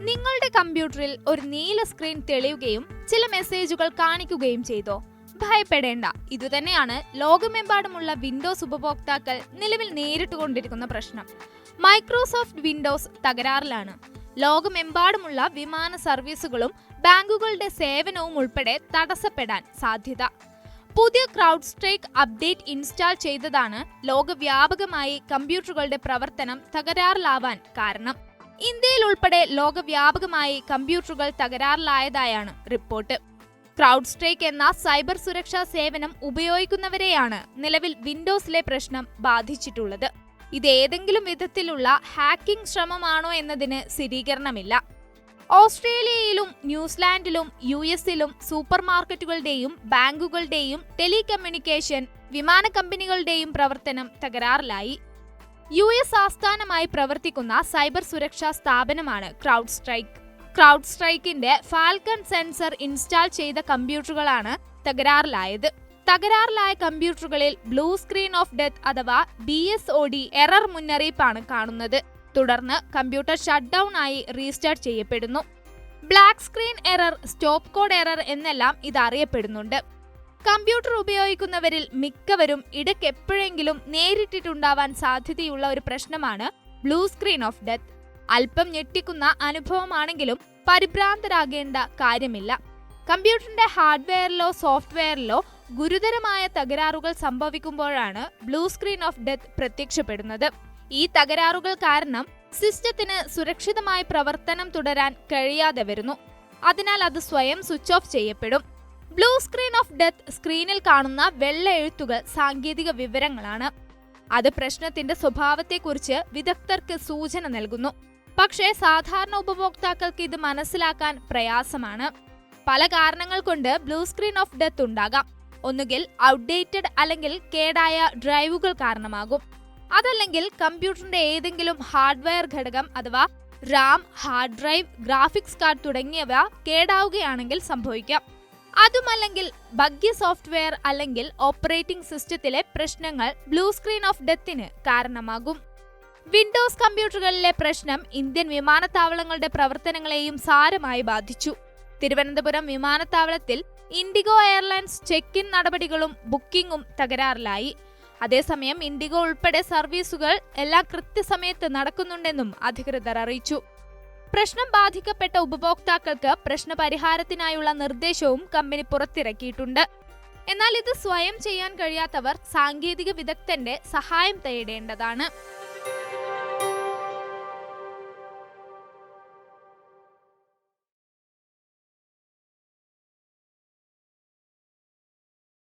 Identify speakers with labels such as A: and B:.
A: നിങ്ങളുടെ കമ്പ്യൂട്ടറിൽ ഒരു നീല സ്ക്രീൻ തെളിയുകയും ചില മെസ്സേജുകൾ കാണിക്കുകയും ചെയ്തോ? ഭയപ്പെടേണ്ട, ഇതുതന്നെയാണ് ലോകമെമ്പാടുമുള്ള വിൻഡോസ് ഉപഭോക്താക്കൾ നിലവിൽ നേരിട്ടുകൊണ്ടിരിക്കുന്ന പ്രശ്നം. മൈക്രോസോഫ്റ്റ് വിൻഡോസ് തകരാറിലാണ്. ലോകമെമ്പാടുമുള്ള വിമാന സർവീസുകളും ബാങ്കുകളുടെ സേവനവും ഉൾപ്പെടെ തടസ്സപ്പെടാൻ സാധ്യത. പുതിയ ക്രൗഡ് സ്ട്രൈക്ക് അപ്ഡേറ്റ് ഇൻസ്റ്റാൾ ചെയ്തതാണ് ലോകവ്യാപകമായി കമ്പ്യൂട്ടറുകളുടെ പ്രവർത്തനം തകരാറിലാവാൻ കാരണം. ഇന്ത്യയിൽ ഉൾപ്പെടെ ലോകവ്യാപകമായി കമ്പ്യൂട്ടറുകൾ തകരാറിലായതായാണ് റിപ്പോർട്ട്. ക്രൗഡ് സ്ട്രൈക്ക് എന്ന സൈബർ സുരക്ഷാ സേവനം ഉപയോഗിക്കുന്നവരെയാണ് നിലവിൽ വിൻഡോസിലെ പ്രശ്നം ബാധിച്ചിട്ടുള്ളത്. ഇത് ഏതെങ്കിലും വിധത്തിലുള്ള ഹാക്കിംഗ് ശ്രമമാണോ എന്നതിന് സ്ഥിരീകരണമില്ല. ഓസ്ട്രേലിയയിലും ന്യൂസിലാൻഡിലും US-ലും സൂപ്പർ മാർക്കറ്റുകളുടെയും ബാങ്കുകളുടെയും ടെലികമ്മ്യൂണിക്കേഷൻ വിമാന കമ്പനികളുടെയും പ്രവർത്തനം തകരാറിലായി. US ആസ്ഥാനമായി പ്രവർത്തിക്കുന്ന സൈബർ സുരക്ഷാ സ്ഥാപനമാണ് ക്രൗഡ് സ്ട്രൈക്ക്. ക്രൗഡ് സ്ട്രൈക്കിന്റെ ഫാൽക്കൺ സെൻസർ ഇൻസ്റ്റാൾ ചെയ്ത കമ്പ്യൂട്ടറുകളാണ് തകരാറിലായത്. തകരാറിലായ കമ്പ്യൂട്ടറുകളിൽ ബ്ലൂ സ്ക്രീൻ ഓഫ് ഡെത്ത് അഥവാ BSOD എറർ മുന്നറിയിപ്പാണ് കാണുന്നത്. തുടർന്ന് കമ്പ്യൂട്ടർ ഷട്ട് ഡൗൺ ആയി റീസ്റ്റാർട്ട് ചെയ്യപ്പെടുന്നു. Black screen error, stop code error എന്നെല്ലാം ഇത് അറിയപ്പെടുന്നുണ്ട്. കമ്പ്യൂട്ടർ ഉപയോഗിക്കുന്നവരിൽ മിക്കവരും ഇടയ്ക്കെപ്പോഴെങ്കിലും നേരിട്ടിട്ടുണ്ടാവാൻ സാധ്യതയുള്ള ഒരു പ്രശ്നമാണ് ബ്ലൂ സ്ക്രീൻ ഓഫ് ഡെത്ത്. അല്പം ഞെട്ടിക്കുന്ന അനുഭവമാണെങ്കിലും പരിഭ്രാന്തരാകേണ്ട കാര്യമില്ല. കമ്പ്യൂട്ടറിന്റെ ഹാർഡ്വെയറിലോ സോഫ്റ്റ്വെയറിലോ ഗുരുതരമായ തകരാറുകൾ സംഭവിക്കുമ്പോഴാണ് ബ്ലൂ സ്ക്രീൻ ഓഫ് ഡെത്ത് പ്രത്യക്ഷപ്പെടുന്നത്. ഈ തകരാറുകൾ കാരണം സിസ്റ്റത്തിന് സുരക്ഷിതമായി പ്രവർത്തനം തുടരാൻ കഴിയാതെ വരുന്നു. അതിനാൽ അത് സ്വയം സ്വിച്ച് ഓഫ് ചെയ്യപ്പെടും. ബ്ലൂ സ്ക്രീൻ ഓഫ് ഡെത്ത് സ്ക്രീനിൽ കാണുന്ന വെള്ള എഴുത്തുകൾ സാങ്കേതിക വിവരങ്ങളാണ്. അത് പ്രശ്നത്തിന്റെ സ്വഭാവത്തെക്കുറിച്ച് വിദഗ്ധർക്ക് സൂചന നൽകുന്നു. പക്ഷേ സാധാരണ ഉപഭോക്താക്കൾക്ക് ഇത് മനസ്സിലാക്കാൻ പ്രയാസമാണ്. പല കാരണങ്ങൾ കൊണ്ട് ബ്ലൂ സ്ക്രീൻ ഓഫ് ഡെത്ത് ഉണ്ടാകാം. ഒന്നുകിൽ ഔട്ട്ഡേറ്റഡ് അല്ലെങ്കിൽ കേടായ ഡ്രൈവുകൾ കാരണമാകും. അതല്ലെങ്കിൽ കമ്പ്യൂട്ടറിന്റെ ഏതെങ്കിലും ഹാർഡ്വെയർ ഘടകം അഥവാ Ram, hard drive, graphics card തുടങ്ങിയവ കേടാവുകയാണെങ്കിൽ സംഭവിക്കാം. അതുമല്ലെങ്കിൽ ബഗ്ഗി സോഫ്റ്റ്വെയർ അല്ലെങ്കിൽ ഓപ്പറേറ്റിംഗ് സിസ്റ്റത്തിലെ പ്രശ്നങ്ങൾ ബ്ലൂ സ്ക്രീൻ ഓഫ് ഡെത്തിന് കാരണമാകും. വിൻഡോസ് കമ്പ്യൂട്ടറുകളിലെ പ്രശ്നം ഇന്ത്യൻ വിമാനത്താവളങ്ങളുടെ പ്രവർത്തനങ്ങളെയും സാരമായി ബാധിച്ചു. തിരുവനന്തപുരം വിമാനത്താവളത്തിൽ ഇൻഡിഗോ എയർലൈൻസ് ചെക്ക് ഇൻ നടപടികളും ബുക്കിംഗും തകരാറിലായി. അതേസമയം ഇൻഡിഗോ ഉൾപ്പെടെ സർവീസുകൾ എല്ലാം കൃത്യസമയത്ത് നടക്കുന്നുണ്ടെന്നും അധികൃതർ അറിയിച്ചു. പ്രശ്നം ബാധിക്കപ്പെട്ട ഉപഭോക്താക്കൾക്ക് പ്രശ്നപരിഹാരത്തിനായുള്ള നിർദ്ദേശവും കമ്പനി പുറത്തിറക്കിയിട്ടുണ്ട്. എന്നാൽ ഇത് സ്വയം ചെയ്യാൻ കഴിയാത്തവർ സാങ്കേതിക വിദഗ്ധന്റെ സഹായം തേടേണ്ടതാണ്.